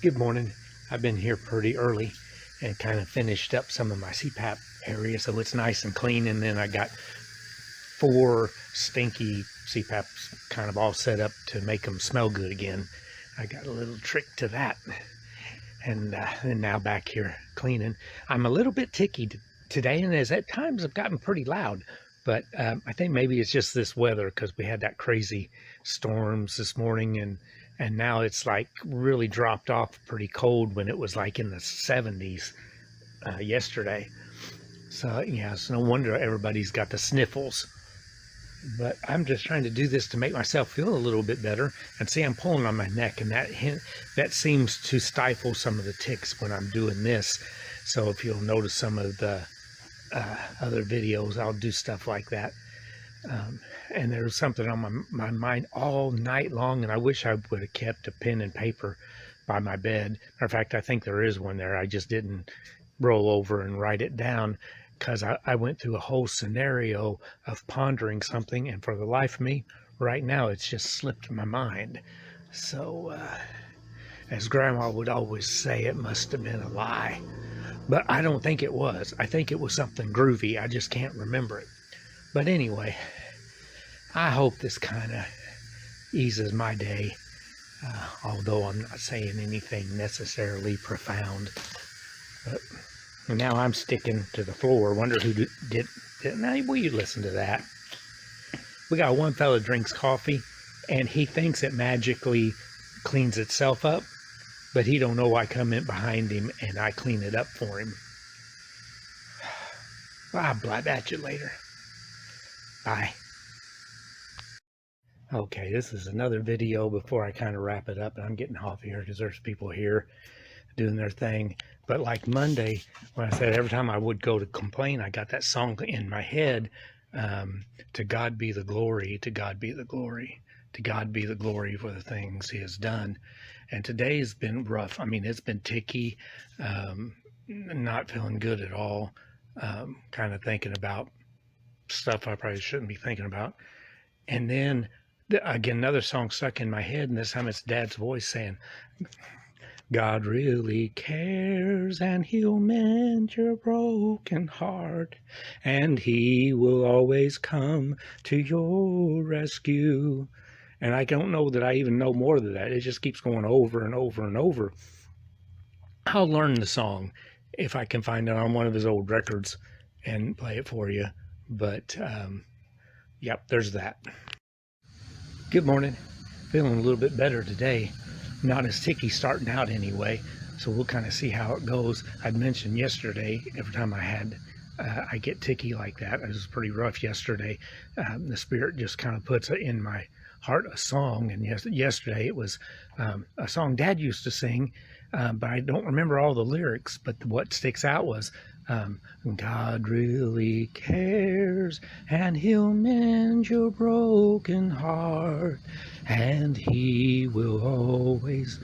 Good morning. I've been here pretty early and kind of finished up some of my CPAP area, so it's nice and clean. And then I got 4 stinky CPAPs kind of all set up to make them smell good again. I got a little trick to that. And now back here cleaning. I'm a little bit ticky today, and as at times I've gotten pretty loud. But I think maybe it's just this weather, because we had that crazy storms this morning, and now it's like really dropped off pretty cold when it was like in the 70s yesterday. So yeah, it's no wonder everybody's got the sniffles. But I'm just trying to do this to make myself feel a little bit better. And see, I'm pulling on my neck, and that seems to stifle some of the ticks when I'm doing this. So if you'll notice some of the other videos, I'll do stuff like that. And there was something on my mind all night long, and I wish I would have kept a pen and paper by my bed. Matter of fact, I think there is one there. I just didn't roll over and write it down, because I went through a whole scenario of pondering something, and for the life of me, right now, it's just slipped my mind. So, as Grandma would always say, it must have been a lie. But I don't think it was. I think it was something groovy. I just can't remember it. But anyway, I hope this kind of eases my day, although I'm not saying anything necessarily profound. But now I'm sticking to the floor. Wonder who did. Now, will you listen to that? We got one fella drinks coffee, and he thinks it magically cleans itself up, but he don't know I come in behind him and I clean it up for him. I'll blab at you later. Bye. Okay, this is another video before I kind of wrap it up, and I'm getting off here because there's people here doing their thing. But like Monday, when I said every time I would go to complain, I got that song in my head, to God be the glory, to God be the glory, to God be the glory for the things he has done. And today's been rough. I mean, it's been ticky, not feeling good at all, kind of thinking about stuff I probably shouldn't be thinking about. And then again, another song stuck in my head, and this time it's Dad's voice saying, God really cares, and he'll mend your broken heart, and he will always come to your rescue. And I don't know that I even know more than that. It just keeps going over and over and over. I'll learn the song if I can find it on one of his old records and play it for you. But yep, there's that. Good morning. Feeling a little bit better today. Not as ticky starting out anyway, so we'll kind of see how it goes. I'd mentioned yesterday, every time I get ticky like that, it was pretty rough yesterday. The Spirit just kind of puts in my heart a song, and yesterday it was a song Dad used to sing, but I don't remember all the lyrics. But what sticks out was, God really cares, and he'll mend your broken heart, and he will always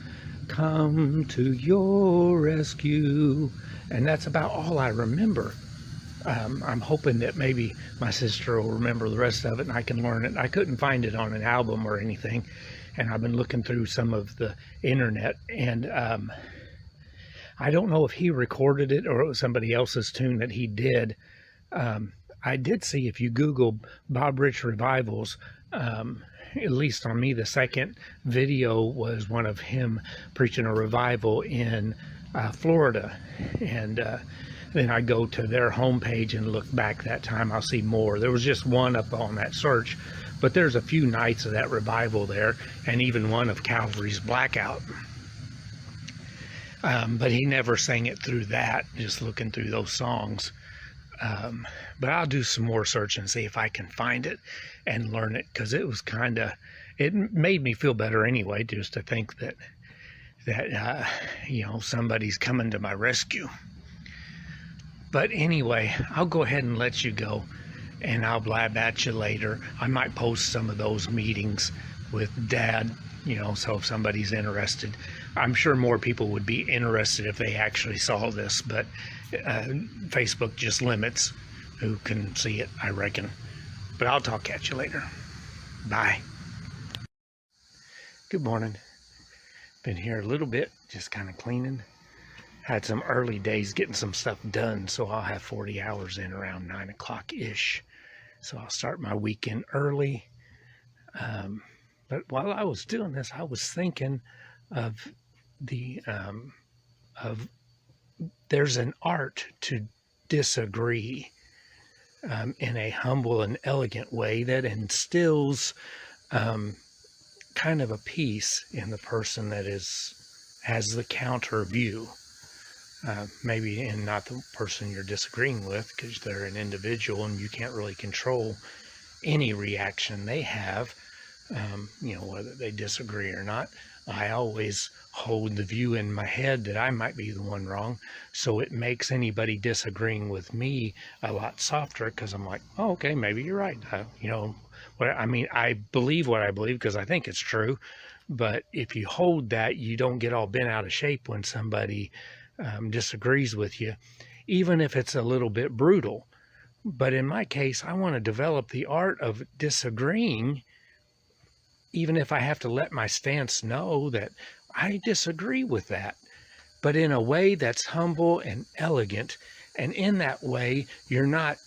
come to your rescue. And that's about all I remember. I'm hoping that maybe my sister will remember the rest of it and I can learn it. I couldn't find it on an album or anything, and I've been looking through some of the internet, and I don't know if he recorded it or it was somebody else's tune that he did. I did see, if you Google Bob Rich revivals, at least on me, the second video was one of him preaching a revival in Florida. And then I go to their homepage and look back that time, I'll see more. There was just one up on that search, but there's a few nights of that revival there, and even one of Calvary's Blackout. But he never sang it through that, just looking through those songs. But I'll do some more search and see if I can find it and learn it, because it was it made me feel better anyway, just to think that you know, somebody's coming to my rescue. But anyway, I'll go ahead and let you go, and I'll blab at you later. I might post some of those meetings with Dad, you know, so if somebody's interested. I'm sure more people would be interested if they actually saw this, but Facebook just limits who can see it, I reckon. But I'll talk at you later. Bye. Good morning. Been here a little bit, just kind of cleaning. Had some early days getting some stuff done, so I'll have 40 hours in around 9 o'clock-ish. So I'll start my weekend early. But while I was doing this, I was thinking of there's an art to disagree in a humble and elegant way that instills kind of a peace in the person that has the counter view. Maybe in not the person you're disagreeing with, because they're an individual and you can't really control any reaction they have, whether they disagree or not. I always hold the view in my head that I might be the one wrong, so it makes anybody disagreeing with me a lot softer, because I'm like, oh, okay, maybe you're right. I believe what I believe because I think it's true, but if you hold that, you don't get all bent out of shape when somebody disagrees with you, even if it's a little bit brutal. But in my case, I want to develop the art of disagreeing, even if I have to let my stance know that I disagree with that, but in a way that's humble and elegant. And in that way, you're not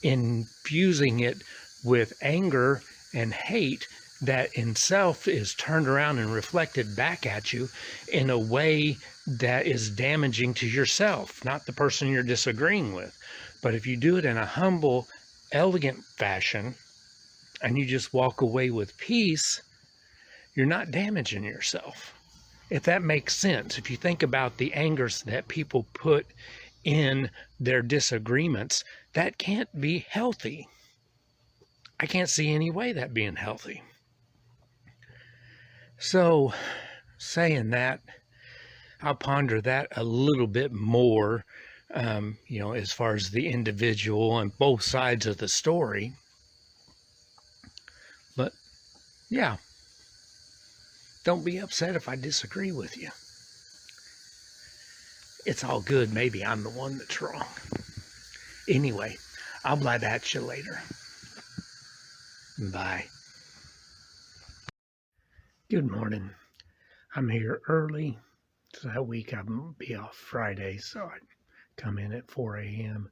infusing it with anger and hate that in self is turned around and reflected back at you in a way that is damaging to yourself, not the person you're disagreeing with. But if you do it in a humble, elegant fashion, and you just walk away with peace, you're not damaging yourself. If that makes sense, if you think about the angers that people put in their disagreements, that can't be healthy. I can't see any way that being healthy. So, saying that, I'll ponder that a little bit more, as far as the individual and both sides of the story. But, yeah, don't be upset if I disagree with you. It's all good. Maybe I'm the one that's wrong. Anyway, I'll blab at you later. Bye. Good morning. I'm here early. So that week I'm going to be off Friday, so I come in at 4 a.m.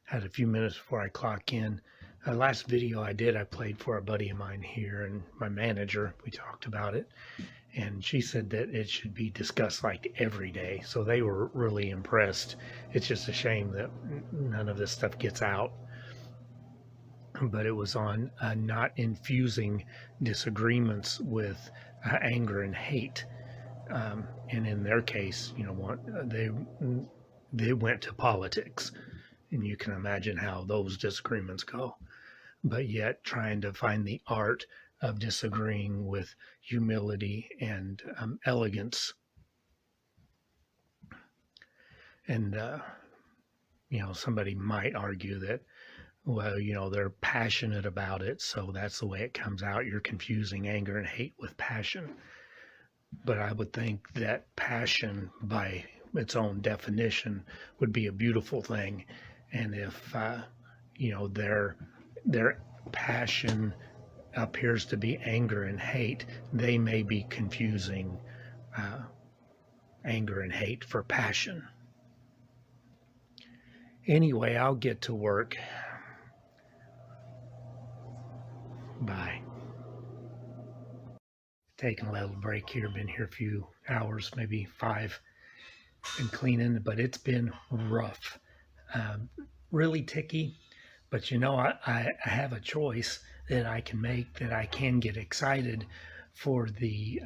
Had a few minutes before I clock in. Last video I did, I played for a buddy of mine here and my manager. We talked about it, and she said that it should be discussed like every day. So they were really impressed. It's just a shame that none of this stuff gets out. But it was on not infusing disagreements with anger and hate. And in their case, they went to politics, and you can imagine how those disagreements go. But yet trying to find the art of disagreeing with humility and elegance. And, somebody might argue that, well, they're passionate about it, so that's the way it comes out. You're confusing anger and hate with passion. But I would think that passion, by its own definition, would be a beautiful thing. And if, their passion appears to be anger and hate, they may be confusing anger and hate for passion. Anyway, I'll get to work. Bye. Taking a little break here. Been here a few hours, maybe 5, and cleaning, but it's been rough. Really ticky, but I have a choice that I can make, that I can get excited for the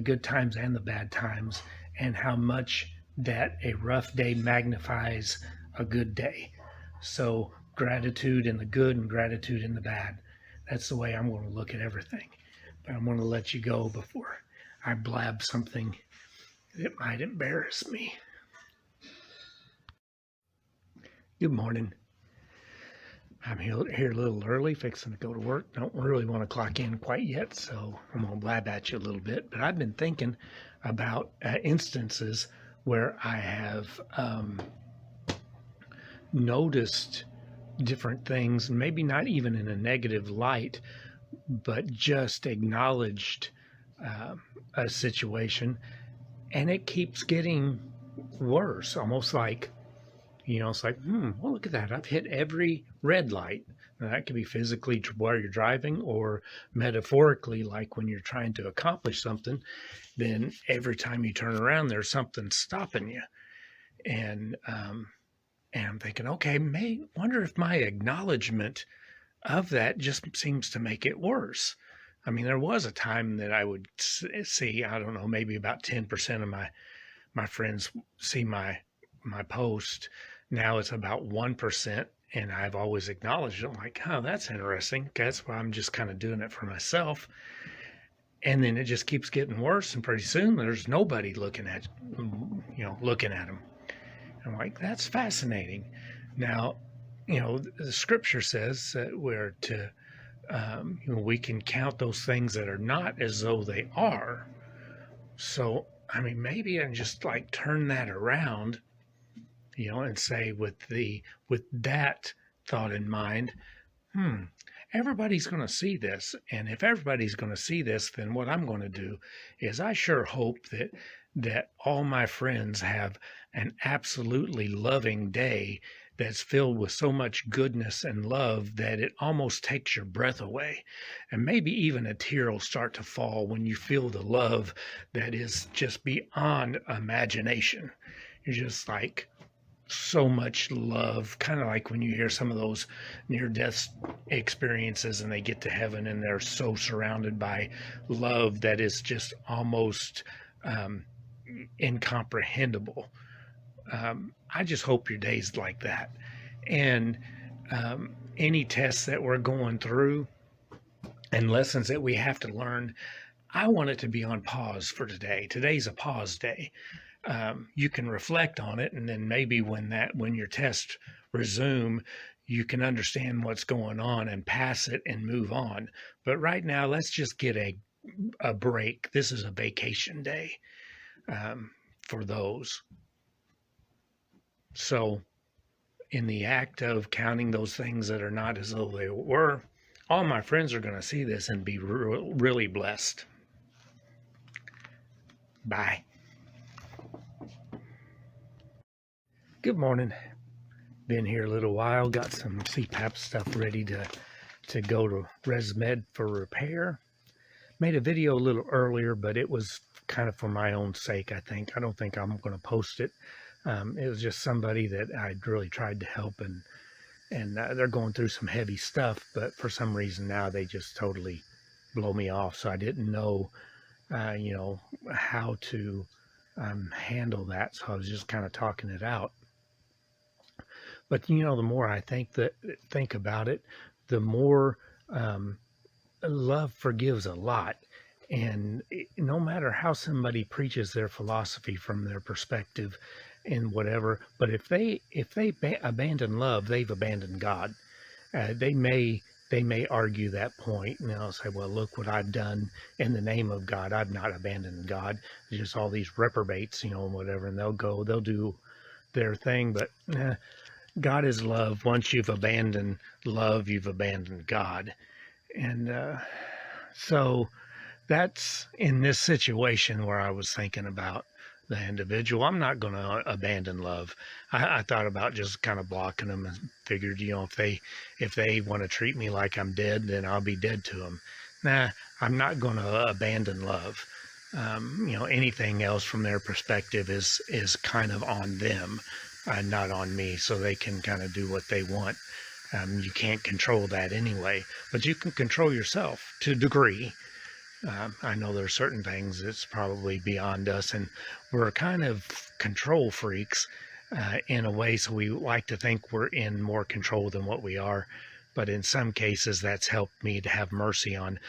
good times and the bad times, and how much that a rough day magnifies a good day. So gratitude in the good and gratitude in the bad. That's the way I'm going to look at everything. But I'm going to let you go before I blab something that might embarrass me. Good morning. I'm here a little early, fixing to go to work. Don't really want to clock in quite yet, so I'm going to blab at you a little bit. But I've been thinking about instances where I have noticed different things, maybe not even in a negative light, but just acknowledged a situation, and it keeps getting worse, almost like, it's like, well, look at that. I've hit every red light. Now, that could be physically while you're driving, or metaphorically, like when you're trying to accomplish something, then every time you turn around, there's something stopping you. And I'm thinking, okay, wonder if my acknowledgement of that just seems to make it worse. I mean, there was a time that I would see, I don't know, maybe about 10% of my friends see my post. Now it's about 1%, and I've always acknowledged it. I'm like, oh, that's interesting. That's why I'm just kind of doing it for myself. And then it just keeps getting worse, and pretty soon there's nobody looking at them. I'm like, that's fascinating. Now, the scripture says that we're to, we can count those things that are not as though they are. So, I mean, maybe I just like turn that around, and say with that thought in mind, everybody's going to see this. And if everybody's going to see this, then what I'm going to do is I sure hope that all my friends have an absolutely loving day that's filled with so much goodness and love that it almost takes your breath away. And maybe even a tear will start to fall when you feel the love that is just beyond imagination. You're just like, so much love, kind of like when you hear some of those near-death experiences and they get to heaven and they're so surrounded by love that is just almost incomprehensible. I just hope your day's like that. And any tests that we're going through and lessons that we have to learn, I want it to be on pause for today. Today's a pause day. You can reflect on it, and then maybe when your tests resume, you can understand what's going on and pass it and move on. But right now, let's just get a break. This is a vacation day for those. So in the act of counting those things that are not as though they were, all my friends are going to see this and be really blessed. Bye. Good morning. Been here a little while. Got some CPAP stuff ready to go to ResMed for repair. Made a video a little earlier, but it was kind of for my own sake, I think. I don't think I'm going to post it. It was just somebody that I'd really tried to help, and they're going through some heavy stuff, but for some reason now they just totally blow me off. So I didn't know, how to handle that. So I was just kind of talking it out. But the more I think about it, the more love forgives a lot. And no matter how somebody preaches their philosophy from their perspective and whatever, but if they abandon love, they've abandoned God. They may argue that point, and they'll say, well, look what I've done in the name of God. I've not abandoned God. It's just all these reprobates, and whatever, and they'll do their thing. But God is love. Once you've abandoned love, you've abandoned God. And so that's in this situation where I was thinking about the individual. I'm not going to abandon love. I thought about just kind of blocking them and figured, if they want to treat me like I'm dead, then I'll be dead to them. Nah, I'm not going to abandon love. Anything else from their perspective is kind of on them, not on me, so they can kind of do what they want. You can't control that anyway, but you can control yourself to a degree. I know there are certain things that's probably beyond us, and we're kind of control freaks in a way, so we like to think we're in more control than what we are. But in some cases, that's helped me to have mercy on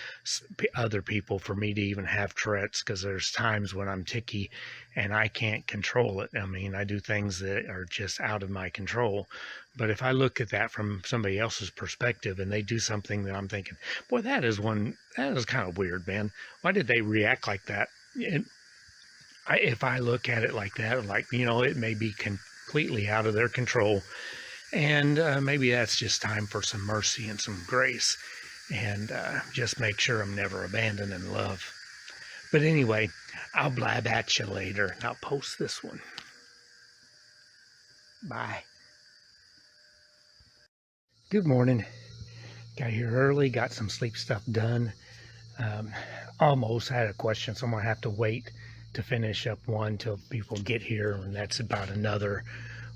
other people, for me to even have Tourette's, because there's times when I'm ticky and I can't control it. I mean, I do things that are just out of my control. But if I look at that from somebody else's perspective and they do something that I'm thinking, boy, that is kind of weird, man. Why did they react like that? If I look at it like that, like, it may be completely out of their control. And maybe that's just time for some mercy and some grace, and just make sure I'm never abandoning love. But anyway, I'll blab at you later, and I'll post this one. Bye. Good morning. Got here early, got some sleep stuff done. Almost had a question, so I'm going to have to wait to finish up one till people get here, and that's about another,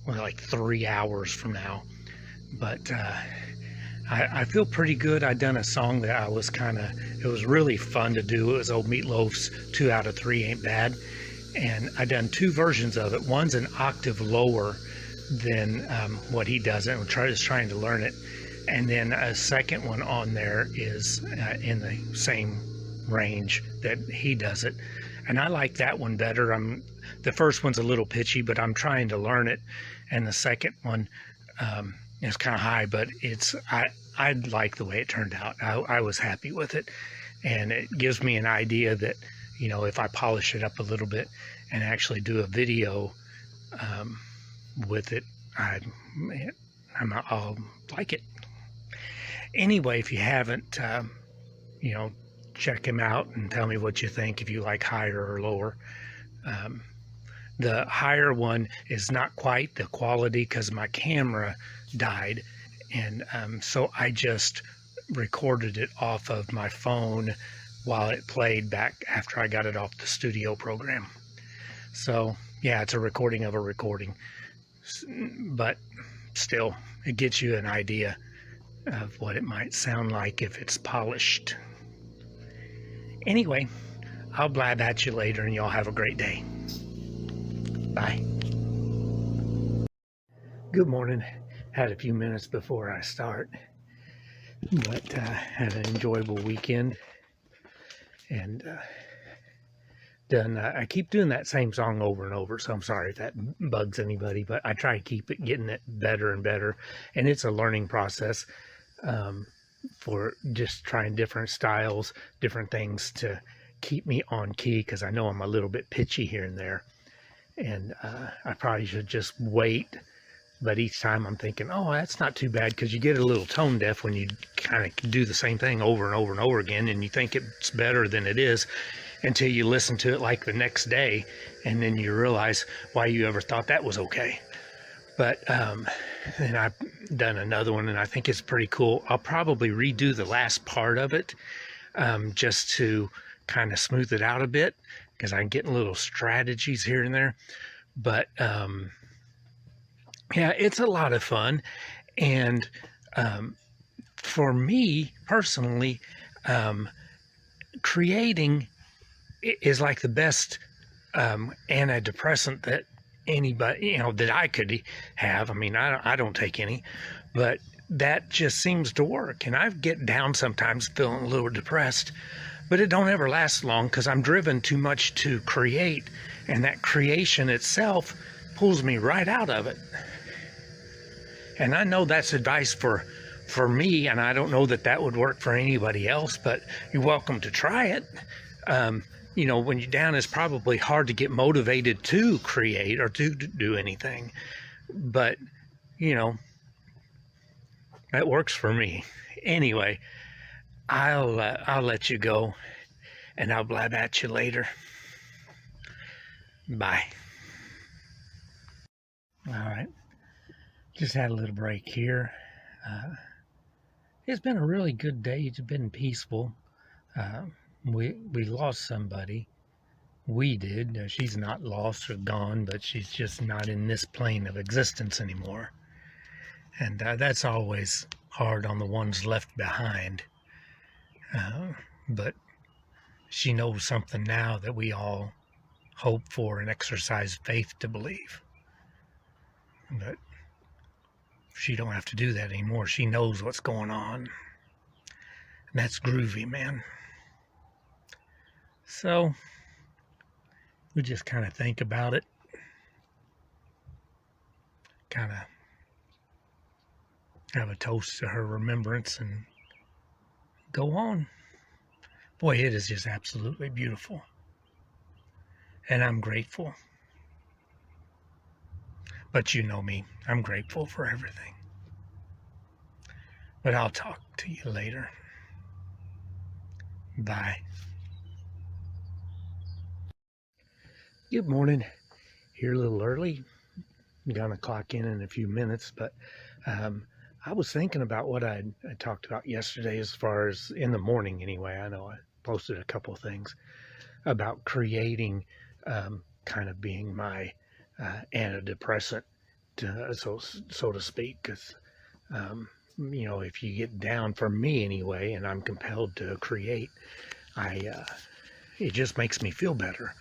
well, like 3 hours from now. But I feel pretty good. I done a song that it was really fun to do. It was old Meatloaf's 2 out of 3 Ain't Bad. And I done 2 versions of it. One's an octave lower than what he does it. I'm just trying to learn it. And then a second one on there is in the same range that he does it. And I like that one better. The first one's a little pitchy, but I'm trying to learn it. And the second one is kind of high, but I like the way it turned out. I was happy with it. And it gives me an idea that, you know, if I polish it up a little bit and actually do a video with it, I'll like it. Anyway, if you haven't, you know, check him out and tell me what you think, if you like higher or lower. The higher one is not quite the quality because my camera died, and so I just recorded it off of my phone while it played back after I got it off the studio program. So yeah, it's a recording of a recording, but still it gets you an idea of what it might sound like if it's polished. Anyway, I'll blab at you later, and y'all have a great day. Bye. Good morning. Had a few minutes before I start, but had an enjoyable weekend, and I keep doing that same song over and over, so I'm sorry if that bugs anybody, but I try to keep getting it better and better, and it's a learning process for just trying different styles, different things to keep me on key, because I know I'm a little bit pitchy here and there, and I probably should just wait. But each time I'm thinking, oh, that's not too bad, because you get a little tone deaf when you kind of do the same thing over and over and over again, and you think it's better than it is until you listen to it like the next day, and then you realize why you ever thought that was okay. But then I've done another one, and I think it's pretty cool. I'll probably redo the last part of it just to kind of smooth it out a bit, because I'm getting little strategies here and there. But yeah, it's a lot of fun. And for me personally, creating is like the best antidepressant that anybody, you know, that I could have. I mean, I don't take any, but that just seems to work. And I get down sometimes feeling a little depressed, but it don't ever last long, because I'm driven too much to create, and that creation itself pulls me right out of it. And I know that's advice for me, and I don't know that that would work for anybody else, but you're welcome to try it. You know, when you're down, it's probably hard to get motivated to create or to do anything. But, you know, that works for me. Anyway, I'll let you go, and I'll blab at you later. Bye. All right. Just had a little break here. It's been a really good day. It's been peaceful. We lost somebody. We did. She's not lost or gone, but she's just not in this plane of existence anymore. And that's always hard on the ones left behind. But she knows something now that we all hope for and exercise faith to believe. But she don't have to do that anymore. She knows what's going on. And that's groovy, man. So we just kind of think about it. Kind of have a toast to her remembrance and go on. Boy, it is just absolutely beautiful. And I'm grateful. But you know me, I'm grateful for everything. But I'll talk to you later. Bye. Good morning. Here a little early. I'm gonna clock in a few minutes, but I was thinking about what I talked about yesterday, as far as in the morning anyway. I know I posted a couple of things about creating, kind of being my antidepressant, so to speak, because if you get down, for me anyway, and I'm compelled to create, it just makes me feel better.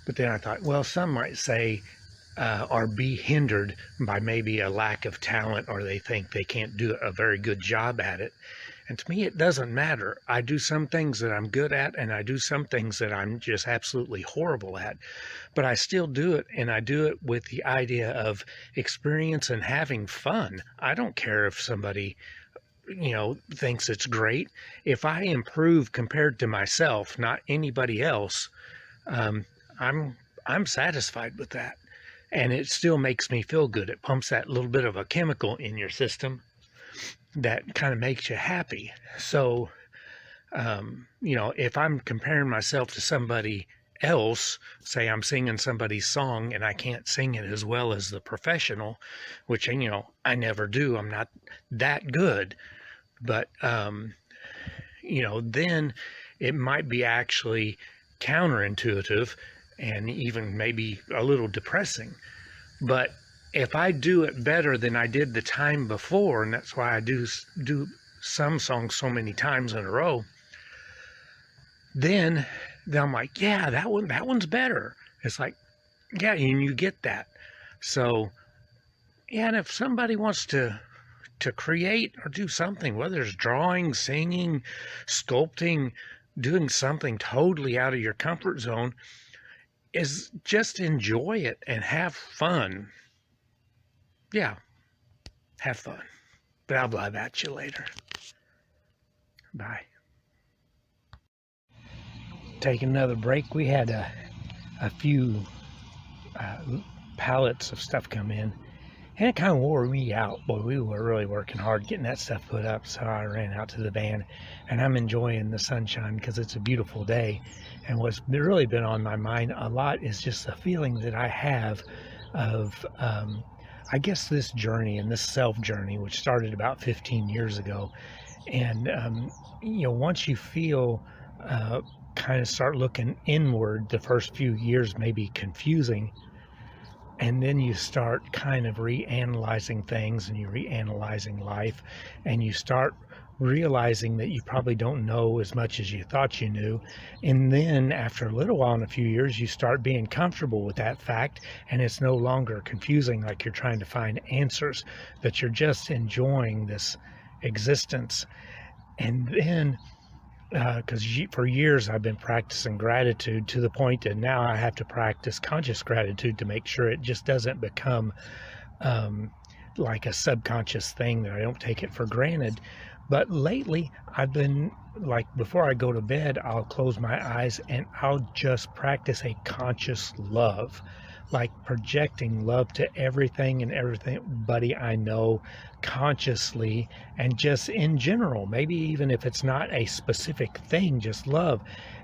But then I thought, well, some might say, or be hindered by maybe a lack of talent, or they think they can't do a very good job at it. And to me, it doesn't matter. I do some things that I'm good at, and I do some things that I'm just absolutely horrible at. But I still do it, and I do it with the idea of experience and having fun. I don't care if somebody thinks it's great. If I improve compared to myself, not anybody else, I'm satisfied with that, and it still makes me feel good. It pumps that little bit of a chemical in your system that kind of makes you happy. So if I'm comparing myself to somebody else, say I'm singing somebody's song and I can't sing it as well as the professional, which I never do, I'm not that good, but then it might be actually counterintuitive and even maybe a little depressing. But if I do it better than I did the time before, and that's why I do some songs so many times in a row, then I'm like, yeah, that one's better. It's like, yeah, and you get that. So yeah, and if somebody wants to create or do something, whether it's drawing, singing, sculpting, doing something totally out of your comfort zone, is just enjoy it and have fun. Yeah, have fun. But I'll blab at you later. Bye. Taking another break. We had a few pallets of stuff come in, and it kind of wore me out. Boy, we were really working hard getting that stuff put up, so I ran out to the van, and I'm enjoying the sunshine because it's a beautiful day. And what's really been on my mind a lot is just the feeling that I have of, I guess, this journey and this self journey, which started about 15 years ago. And, once you feel, kind of start looking inward, the first few years may be confusing. And then you start kind of reanalyzing things, and you reanalyzing life, and you start realizing that you probably don't know as much as you thought you knew. And then after a little while, in a few years, you start being comfortable with that fact, and it's no longer confusing, like you're trying to find answers, that you're just enjoying this existence. And then because for years I've been practicing gratitude, to the point that now I have to practice conscious gratitude to make sure it just doesn't become like a subconscious thing, that I don't take it for granted. But lately I've been, like, before I go to bed, I'll close my eyes and I'll just practice a conscious love, like projecting love to everything and everybody I know consciously, and just in general, maybe even if it's not a specific thing, just love.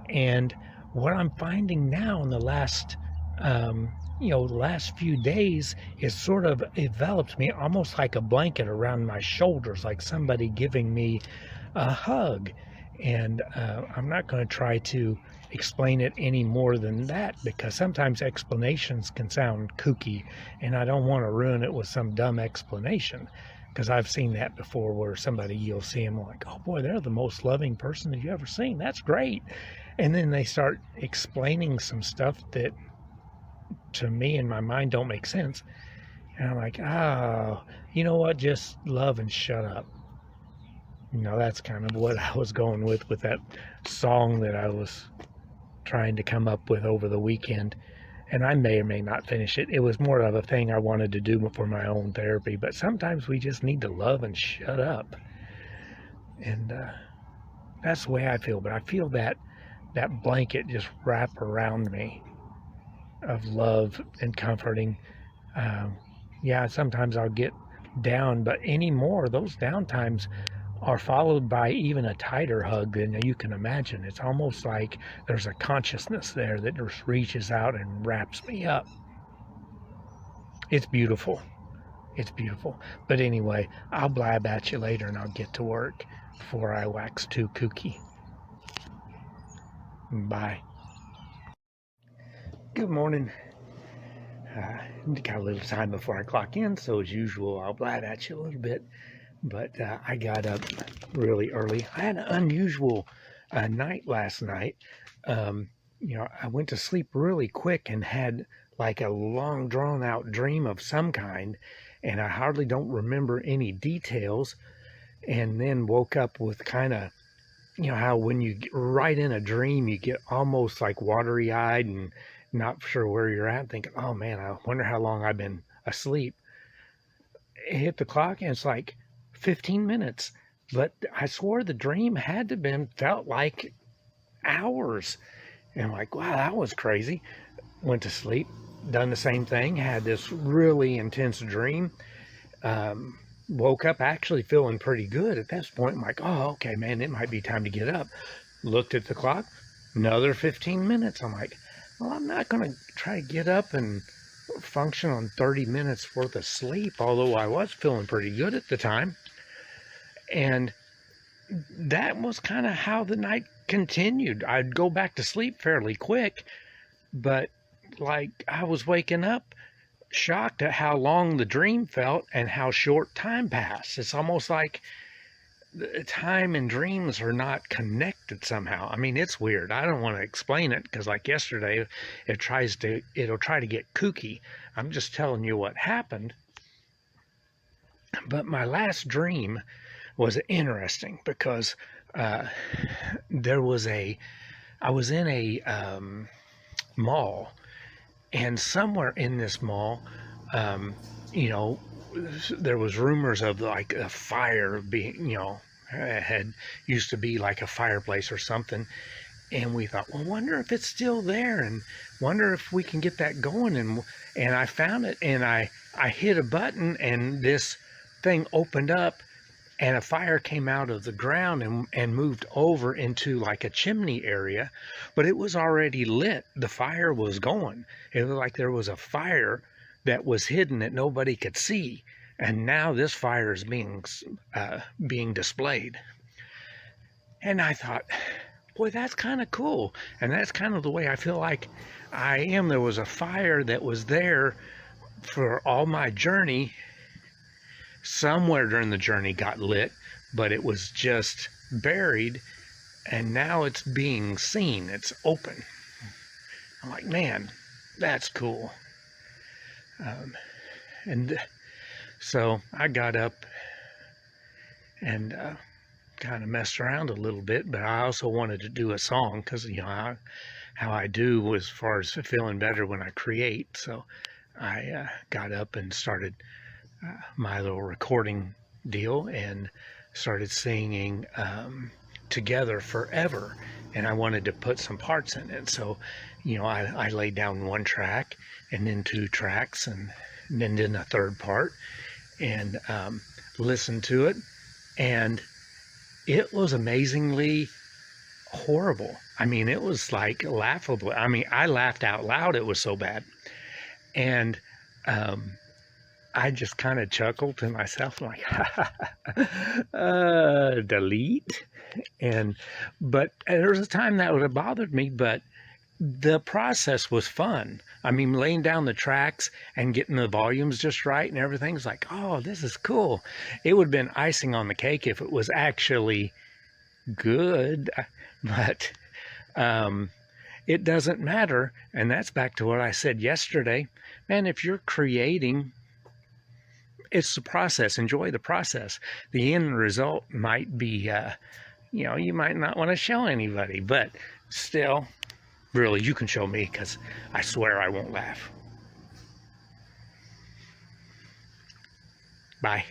And what I'm finding now in the last the last few days is sort of enveloped me almost like a blanket around my shoulders, like somebody giving me a hug. And I'm not going to try to explain it any more than that, because sometimes explanations can sound kooky, and I don't want to ruin it with some dumb explanation, because I've seen that before, where somebody, you'll see them like, oh boy, they're the most loving person that you've ever seen, that's great. And then they start explaining some stuff that to me in my mind don't make sense, and I'm like, you know what, just love and shut up. That's kind of what I was going with that song that I was trying to come up with over the weekend. And I may or may not finish it. It was more of a thing I wanted to do for my own therapy. But sometimes we just need to love and shut up. And that's the way I feel. But I feel that blanket just wrap around me of love and comforting. Yeah, sometimes I'll get down. But anymore, those down times are followed by even a tighter hug than you can imagine. It's almost like there's a consciousness there that just reaches out and wraps me up. It's beautiful. It's beautiful. But anyway, I'll blab at you later and I'll get to work before I wax too kooky. Bye. Good morning. Got a little time before I clock in, so as usual, I'll blab at you a little bit. But I got up really early. I had an unusual night last night. I went to sleep really quick and had like a long drawn out dream of some kind, and I hardly don't remember any details, and then woke up with kind of, how when you get right in a dream, you get almost like watery eyed and not sure where you're at, thinking, oh man, I wonder how long I've been asleep. It hit the clock and it's like 15 minutes, but I swore the dream had to been felt like hours. And I'm like, wow, that was crazy. Went to sleep, done the same thing, had this really intense dream. Woke up actually feeling pretty good at this point. I'm like, oh, okay, man, it might be time to get up. Looked at the clock, another 15 minutes. I'm like, well, I'm not going to try to get up and function on 30 minutes worth of sleep, although I was feeling pretty good at the time. And that was kind of how the night continued. I'd go back to sleep fairly quick, but like I was waking up shocked at how long the dream felt and how short time passed. It's almost like time and dreams are not connected somehow. I mean, it's weird. I don't want to explain it because like yesterday, it'll try to get kooky. I'm just telling you what happened. But my last dream was interesting because I was in a mall, and somewhere in this mall, there was rumors of like a fire being, had used to be like a fireplace or something. And we thought, well, wonder if it's still there, and wonder if we can get that going. And I found it, and I hit a button, and this thing opened up, and a fire came out of the ground and moved over into like a chimney area, but it was already lit. The fire was going. It was like there was a fire that was hidden that nobody could see, and now this fire is being displayed. And I thought, boy, that's kind of cool, and that's kind of the way I feel like I am. There was a fire that was there for all my journey. Somewhere during the journey got lit, but it was just buried, and now it's being seen. It's open. I'm like, man, that's cool. And so I got up and kind of messed around a little bit, but I also wanted to do a song because, how I do as far as feeling better when I create. So I got up and started my little recording deal and started singing Together Forever, and I wanted to put some parts in it. So I laid down one track and then two tracks and then a third part, and listened to it, and it was amazingly horrible. I mean, it was like laughable. I mean, I laughed out loud. It was so bad. And I just kind of chuckled to myself, like, delete. But there was a time that would have bothered me, but the process was fun. I mean, laying down the tracks and getting the volumes just right and everything's like, oh, this is cool. It would have been icing on the cake if it was actually good, but it doesn't matter. And that's back to what I said yesterday. Man, if you're creating, it's the process. Enjoy the process. The end result might be, you might not want to show anybody, but still, really, you can show me because I swear I won't laugh. Bye.